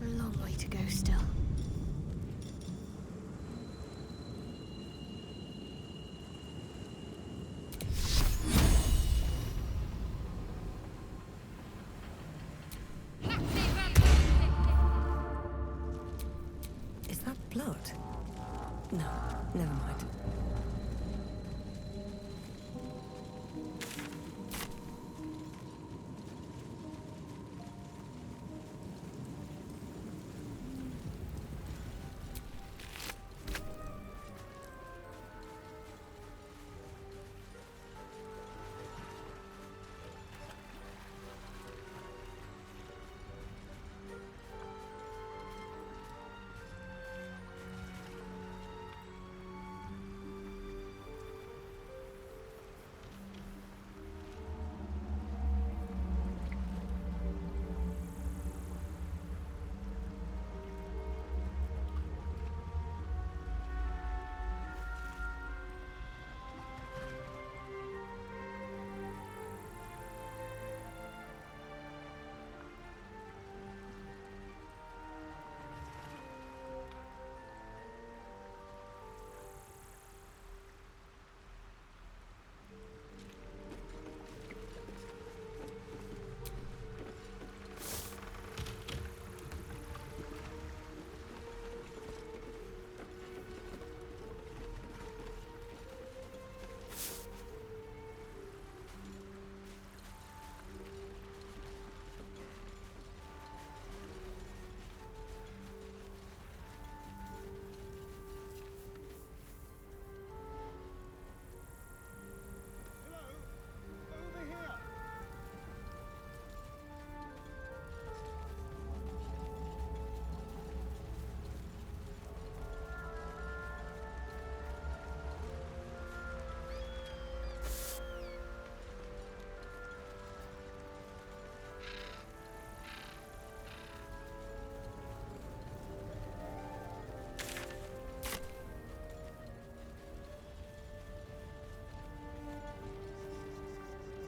A long way to go still. Is that blood? No, never mind.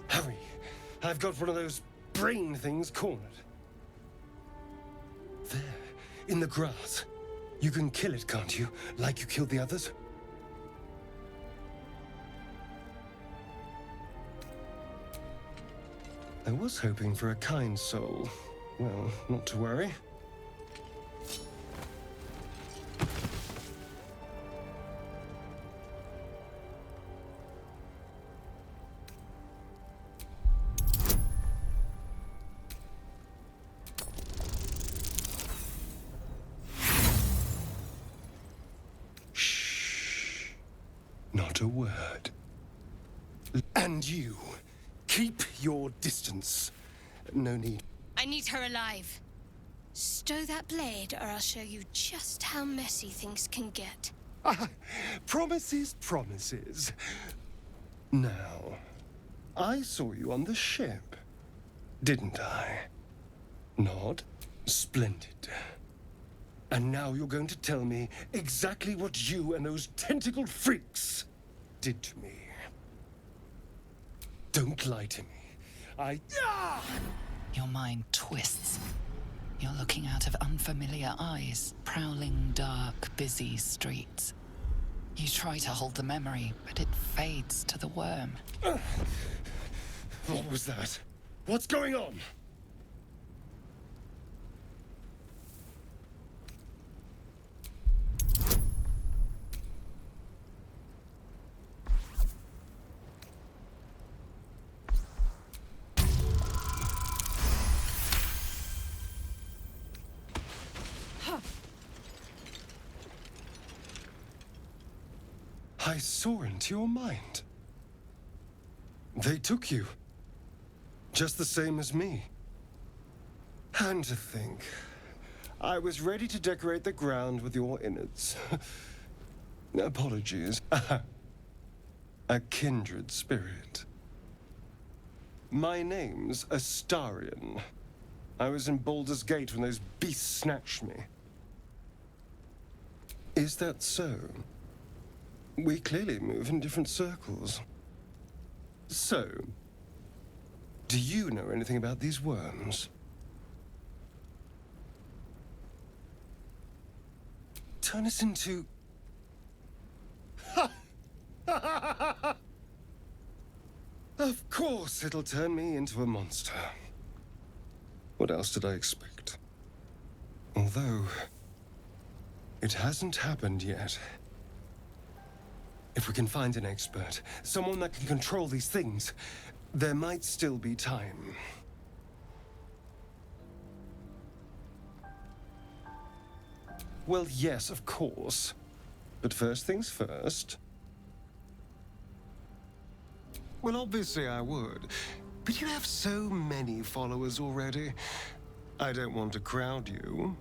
Hurry! I've got one of those brain things cornered. There, in the grass. You can kill it, can't you? Like you killed the others? I was hoping for a kind soul. Well, not to worry. Not a word. And you, keep your distance. No need. I need her alive. Stow that blade, or I'll show you just how messy things can get. Promises, promises. Now, I saw you on the ship, didn't I? Nod? Splendid. And now you're going to tell me exactly what you and those tentacled freaks did to me. Don't lie to me. Your mind twists. You're looking out of unfamiliar eyes, prowling dark, busy streets. You try to hold the memory, but it fades to the worm. What was that? What's going on? I saw into your mind. They took you. Just the same as me. And to think, I was ready to decorate the ground with your innards. Apologies. A kindred spirit. My name's Astarion. I was in Baldur's Gate when those beasts snatched me. Is that so? We clearly move in different circles. So, do you know anything about these worms? Turn us into... Of course it'll turn me into a monster. What else did I expect? Although, it hasn't happened yet. If we can find an expert, someone that can control these things, there might still be time. Well, yes, of course. But first things first. Well, obviously I would. But you have so many followers already. I don't want to crowd you.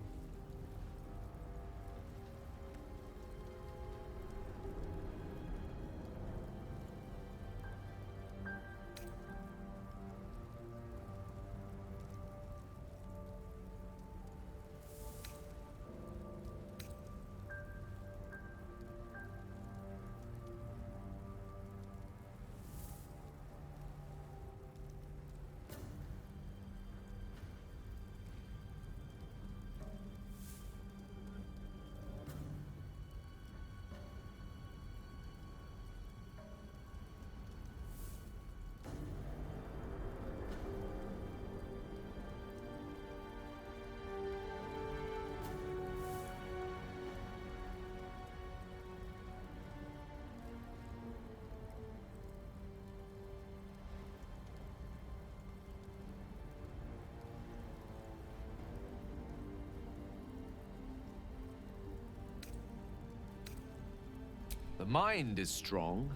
The mind is strong.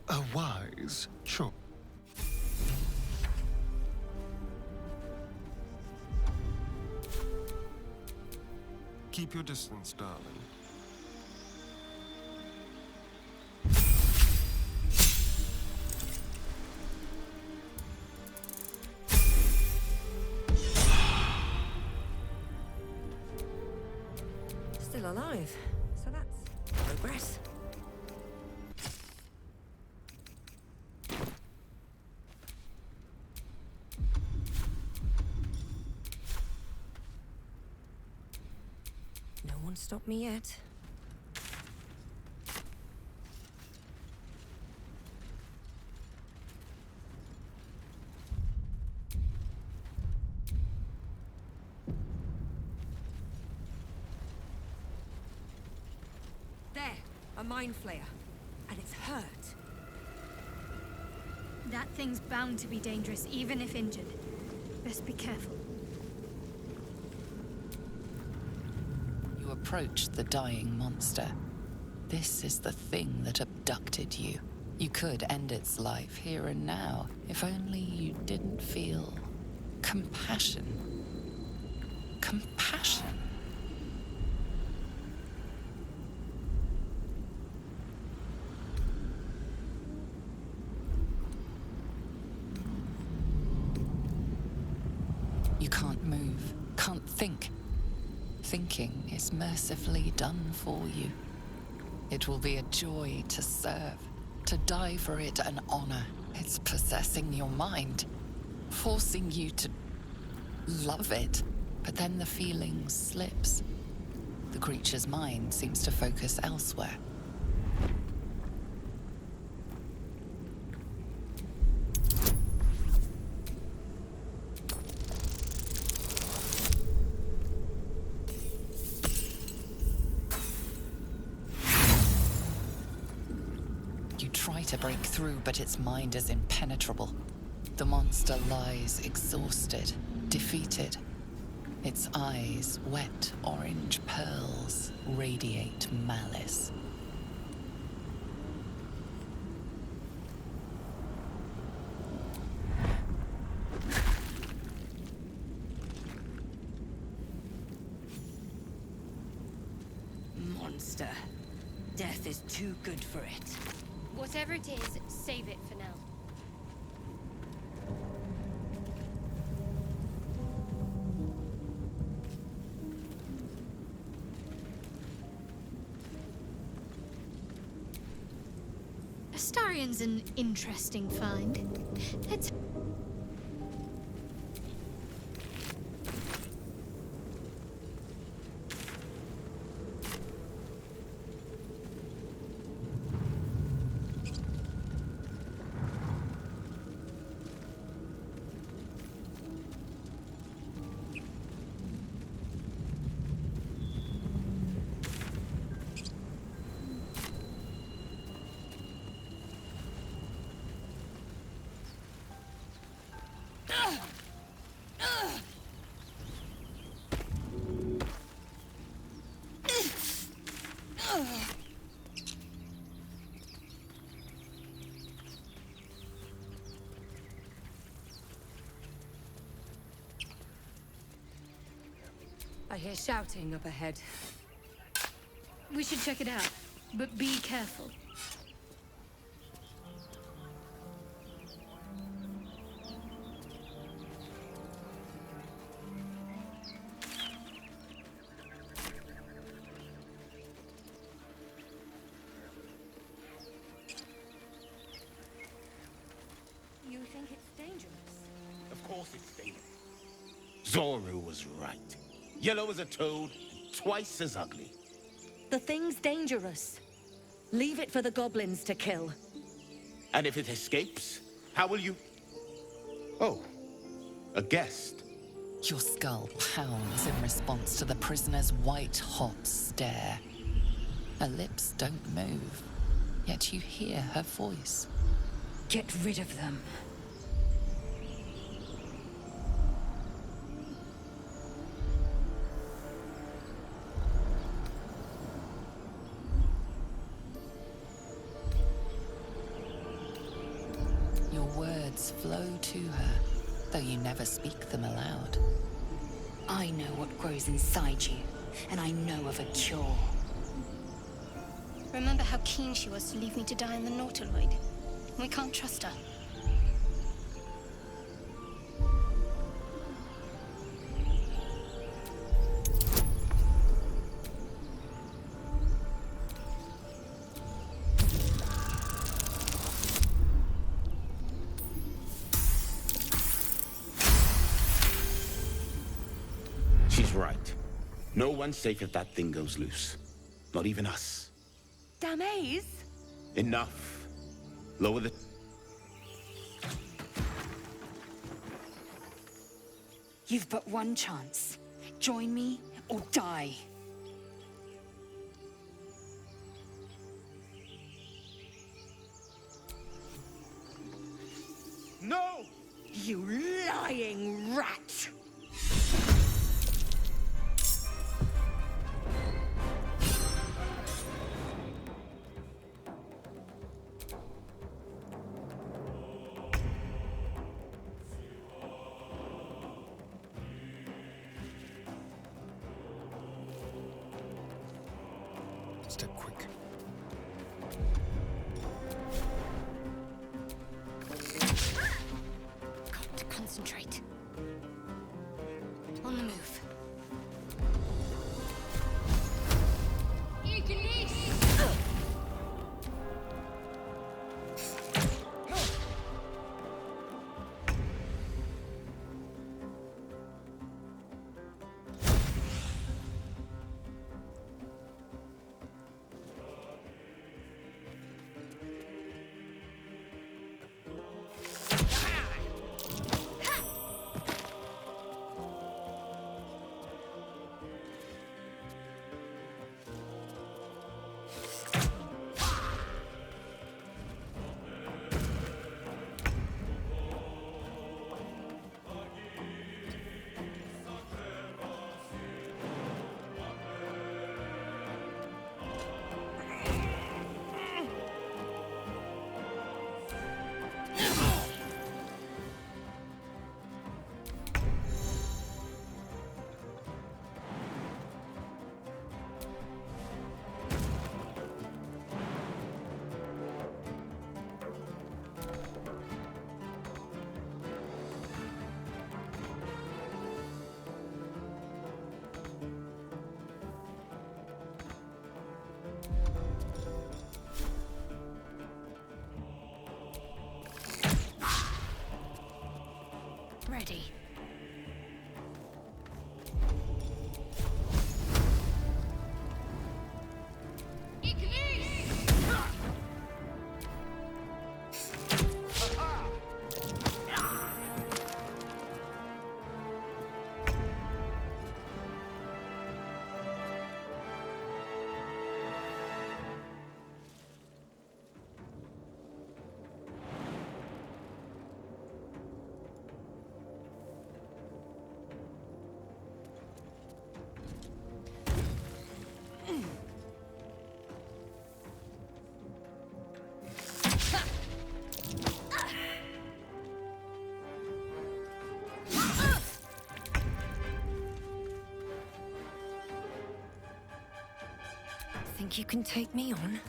A wise choice. Keep your distance, darling. Still alive, so that's progress. No one stopped me yet. There, a mind flayer, and it's hurt. That thing's bound to be dangerous, even if injured. Best be careful. You approach the dying monster. This is the thing that abducted you. You could end its life here and now, if only you didn't feel compassion. Compassion. You can't move, can't think. Thinking is mercifully done for you. It will be a joy to serve, to die for it an honor. It's possessing your mind, forcing you to love it. But then the feeling slips. The creature's mind seems to focus elsewhere. Try to break through, but its mind is impenetrable. The monster lies exhausted, defeated. Its eyes, wet orange pearls, radiate malice. Monster. Death is too good for it. Whatever it is, save it for now. Astarion's an interesting find. Let's... I hear shouting up ahead. We should check it out, but be careful. You think it's dangerous? Of course it's dangerous. Zoru was right. Yellow as a toad, twice as ugly. The thing's dangerous. Leave it for the goblins to kill. And if it escapes, how will you... Oh, a guest. Your skull pounds in response to the prisoner's white-hot stare. Her lips don't move, yet you hear her voice. Get rid of them. Your words flow to her, though you never speak them aloud. I know what grows inside you, and I know of a cure. Remember how keen she was to leave me to die in the Nautiloid? We can't trust her. She's right. No one's safe if that thing goes loose. Not even us. Damaze? Enough. Lower the... You've but one chance. Join me or die. No! You lying rat! Step quick. Got to concentrate. On the move. Think you can take me on?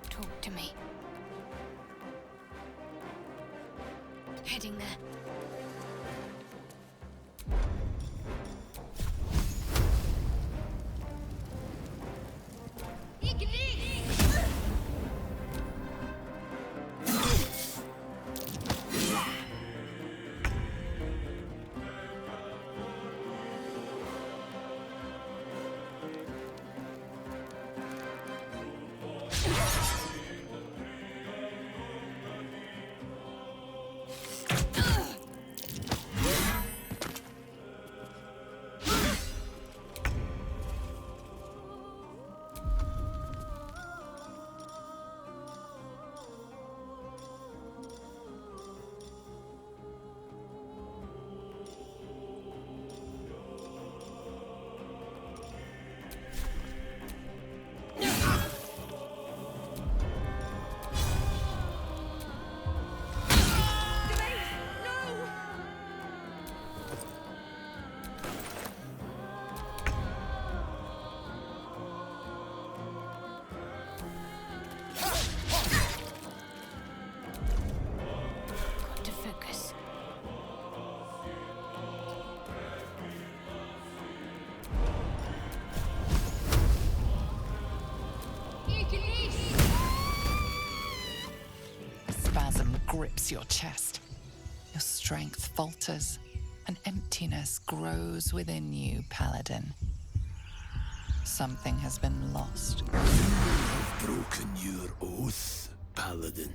Talk to me. Heading there. Grips your chest. Your strength falters. An emptiness grows within you, Paladin. Something has been lost. You have broken your oath, Paladin.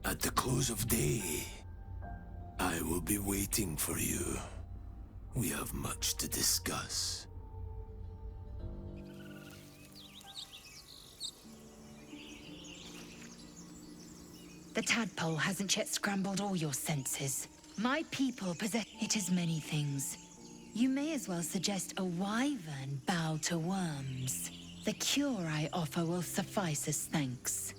At the close of day, I will be waiting for you. We have much to discuss. The tadpole hasn't yet scrambled all your senses. My people possess... It is many things. You may as well suggest a wyvern bow to worms. The cure I offer will suffice as thanks.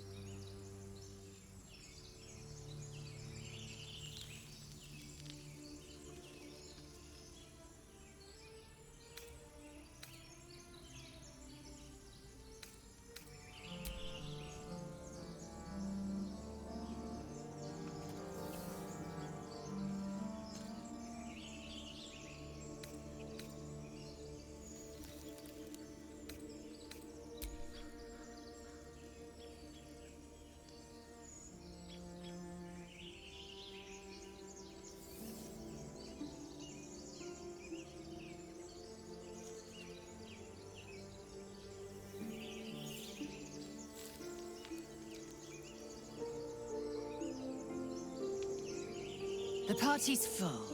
The party's full.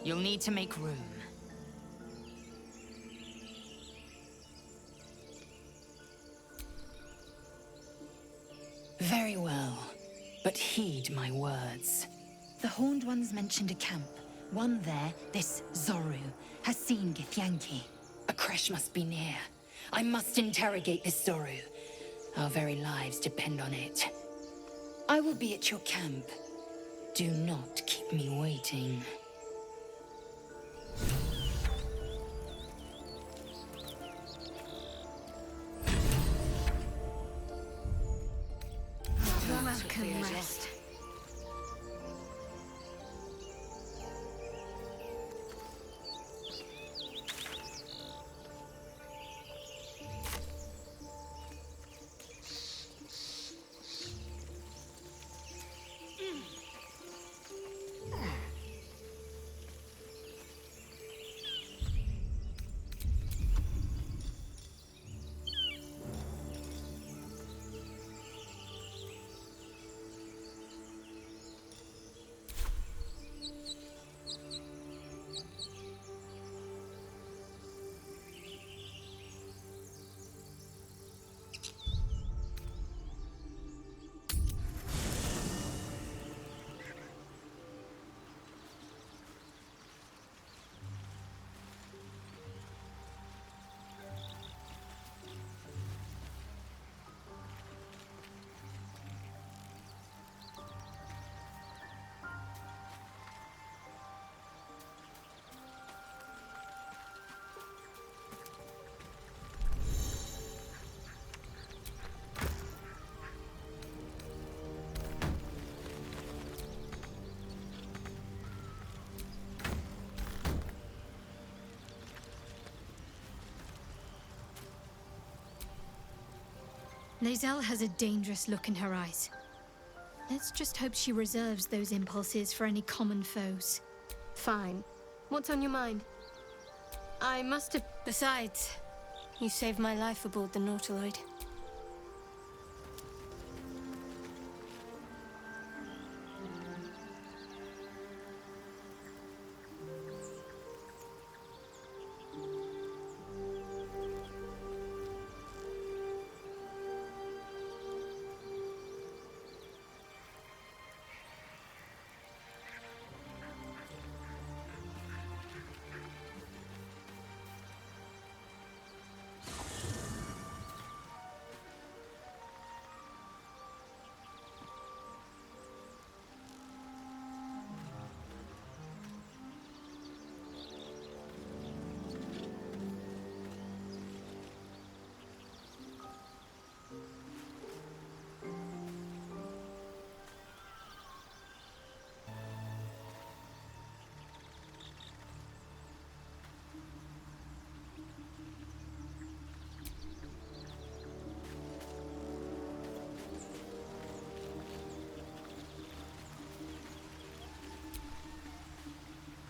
You'll need to make room. Very well, but heed my words. The Horned Ones mentioned a camp. One there, this Zoru, has seen Githyanki. A crash must be near. I must interrogate this Zoru. Our very lives depend on it. I will be at your camp. Do not keep me waiting. Welcome, rest. Lae'zel has a dangerous look in her eyes. Let's just hope she reserves those impulses for any common foes. Fine. What's on your mind? I must have... Besides, you saved my life aboard the Nautiloid.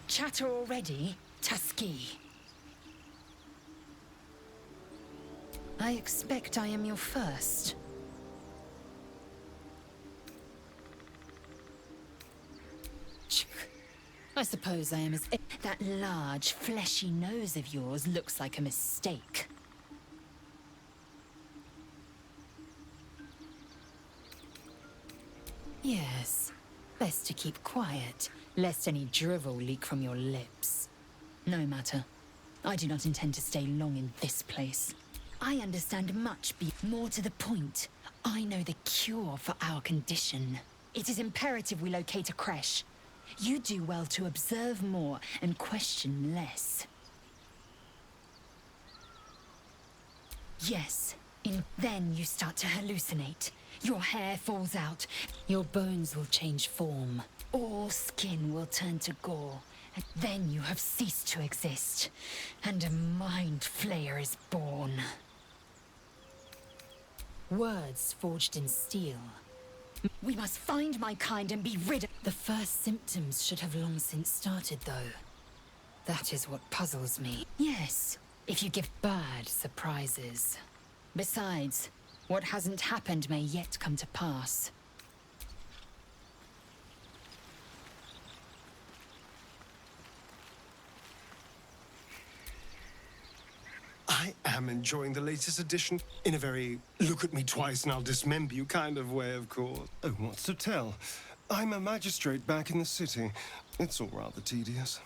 Chatter already, Tusky? I expect I am your first. I suppose I am as... That large, fleshy nose of yours looks like a mistake. Yes, best to keep quiet, lest any drivel leak from your lips. No matter. I do not intend to stay long in this place. I understand much more to the point. I know the cure for our condition. It is imperative we locate a creche. You do well to observe more and question less. Yes, then you start to hallucinate. Your hair falls out, your bones will change form. All skin will turn to gore, and then you have ceased to exist, and a mind flayer is born. Words forged in steel. We must find my kind and be rid of... The first symptoms should have long since started, though. That is what puzzles me. Yes, if you give bad surprises. Besides, what hasn't happened may yet come to pass. I am enjoying the latest edition in a very look at me twice and I'll dismember you kind of way, of course. Oh, what's to tell? I'm a magistrate back in the city. It's all rather tedious.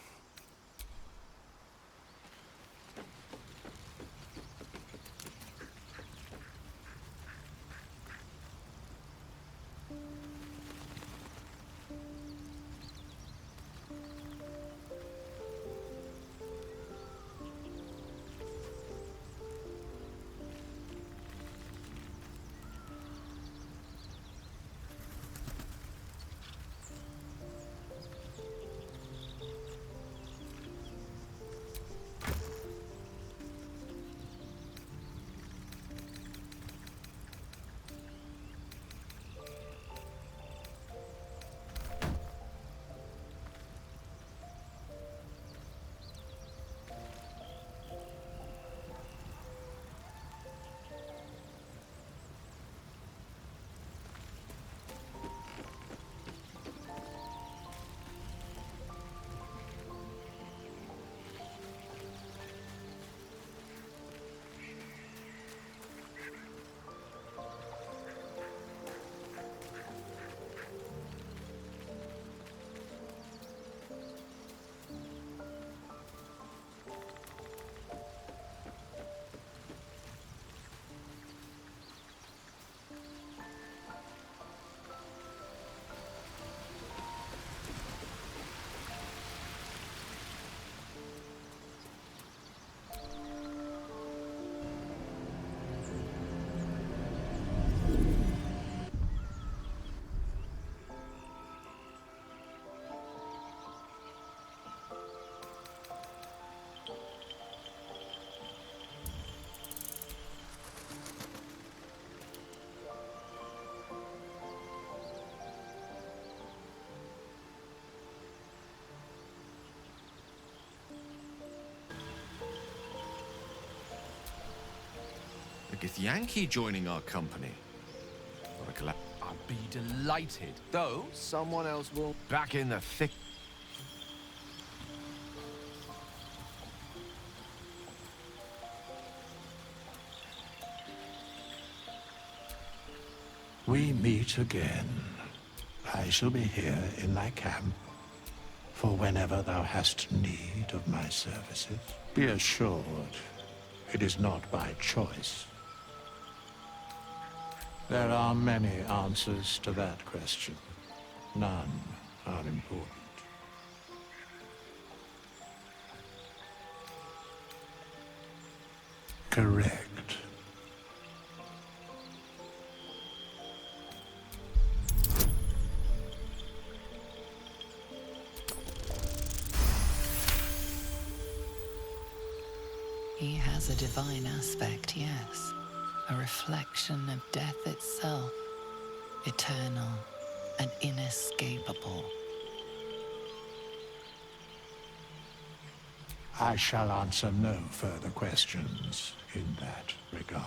Githyanki joining our company. I'd be delighted. Though, someone else will. Back in the thick. We meet again. I shall be here in thy camp, for whenever thou hast need of my services. Be assured, it is not by choice. There are many answers to that question. None are important. Correct. He has a divine aspect, yes. A reflection of death itself. Eternal and inescapable. I shall answer no further questions in that regard.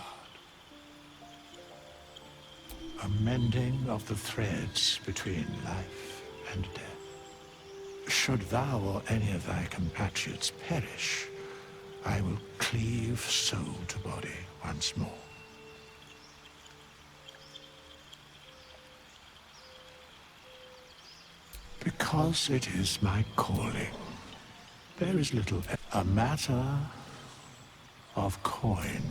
A mending of the threads between life and death. Should thou or any of thy compatriots perish, I will cleave soul to body once more. Because it is my calling. There is little... A matter of coin.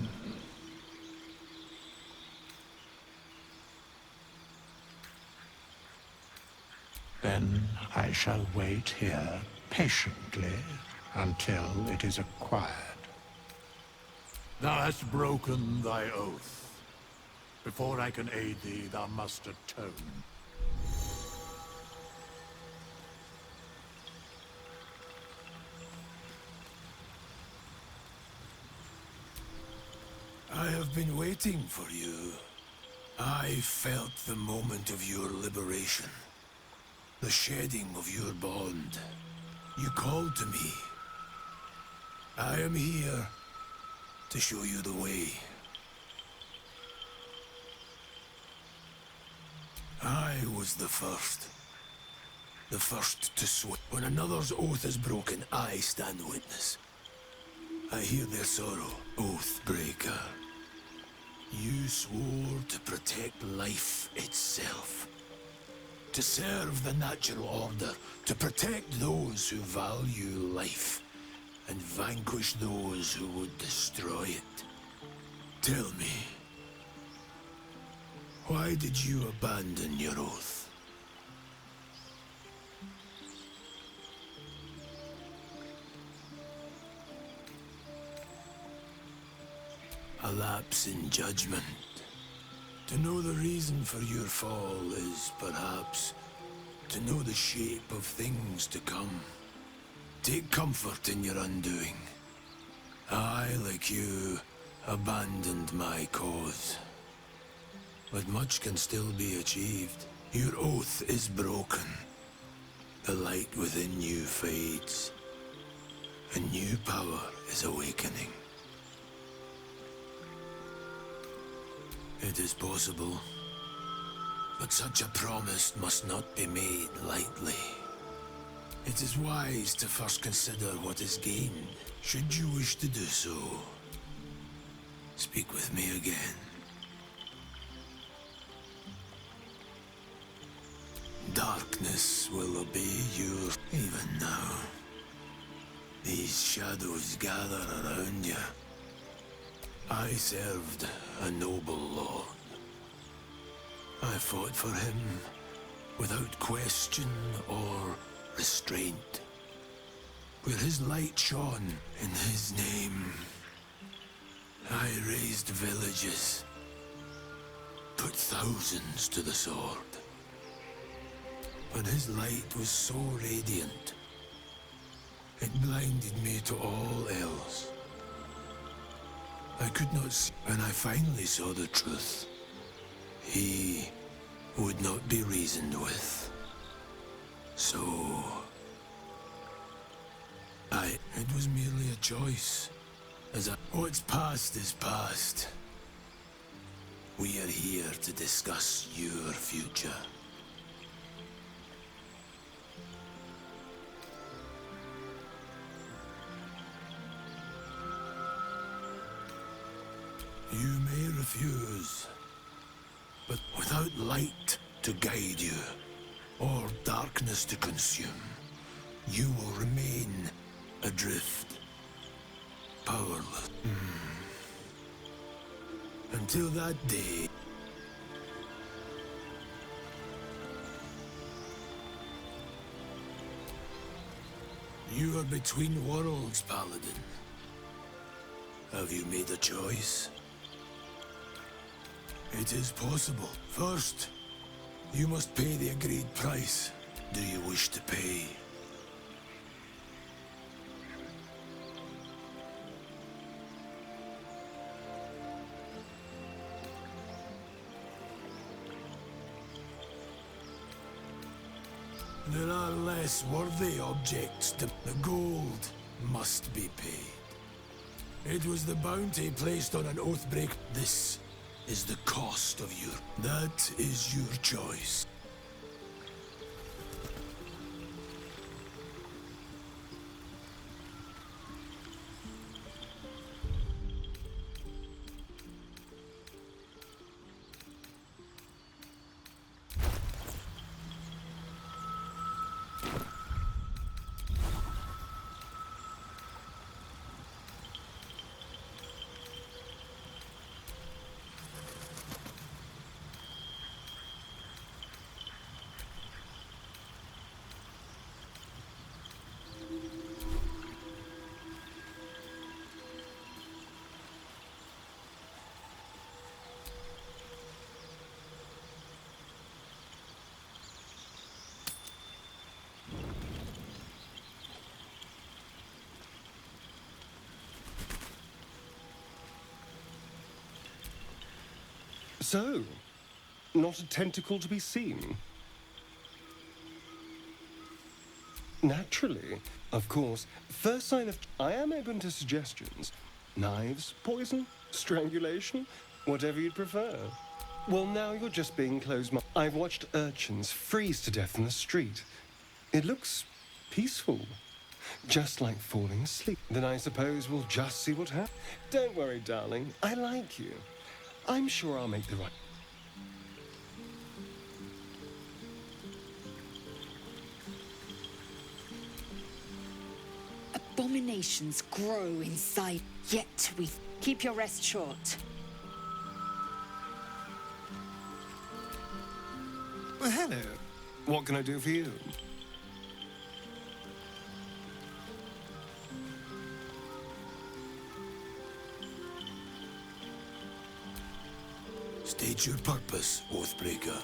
Then I shall wait here patiently until it is acquired. Thou hast broken thy oath. Before I can aid thee, thou must atone. I have been waiting for you. I felt the moment of your liberation. The shedding of your bond. You called to me. I am here to show you the way. I was the first. The first to swear. When another's oath is broken, I stand witness. I hear their sorrow, Oathbreaker. You swore to protect life itself. To serve the natural order. To protect those who value life. And vanquish those who would destroy it. Tell me, why did you abandon your oath? A lapse in judgment. To know the reason for your fall is, perhaps, to know the shape of things to come. Take comfort in your undoing. I, like you, abandoned my cause. But much can still be achieved. Your oath is broken. The light within you fades. A new power is awakening. It is possible. But such a promise must not be made lightly. It is wise to first consider what is gained, should you wish to do so. Speak with me again. Darkness will obey you even now. These shadows gather around you. I served a noble lord. I fought for him without question or restraint. Where his light shone in his name, I raised villages, put thousands to the sword. But his light was so radiant, it blinded me to all else. I could not see. When I finally saw the truth, he would not be reasoned with. So... it was merely a choice. What's past is past. We are here to discuss your future. You may refuse, but without light to guide you, or darkness to consume, you will remain adrift, powerless. Until that day. You are between worlds, Paladin. Have you made a choice? It is possible. First, you must pay the agreed price. Do you wish to pay? There are less worthy objects to... The gold must be paid. It was the bounty placed on an oathbreaker. This is the cost of your... That is your choice. So, not a tentacle to be seen? Naturally, of course. First sign of... I am open to suggestions. Knives, poison, strangulation, whatever you'd prefer. Well, now you're just being closed-minded. I've watched urchins freeze to death in the street. It looks peaceful. Just like falling asleep. Then I suppose we'll just see what happens. Don't worry, darling. I like you. I'm sure I'll make the right... Abominations grow inside, yet we... Keep your rest short. Well, hello. What can I do for you? State your purpose, Oathbreaker.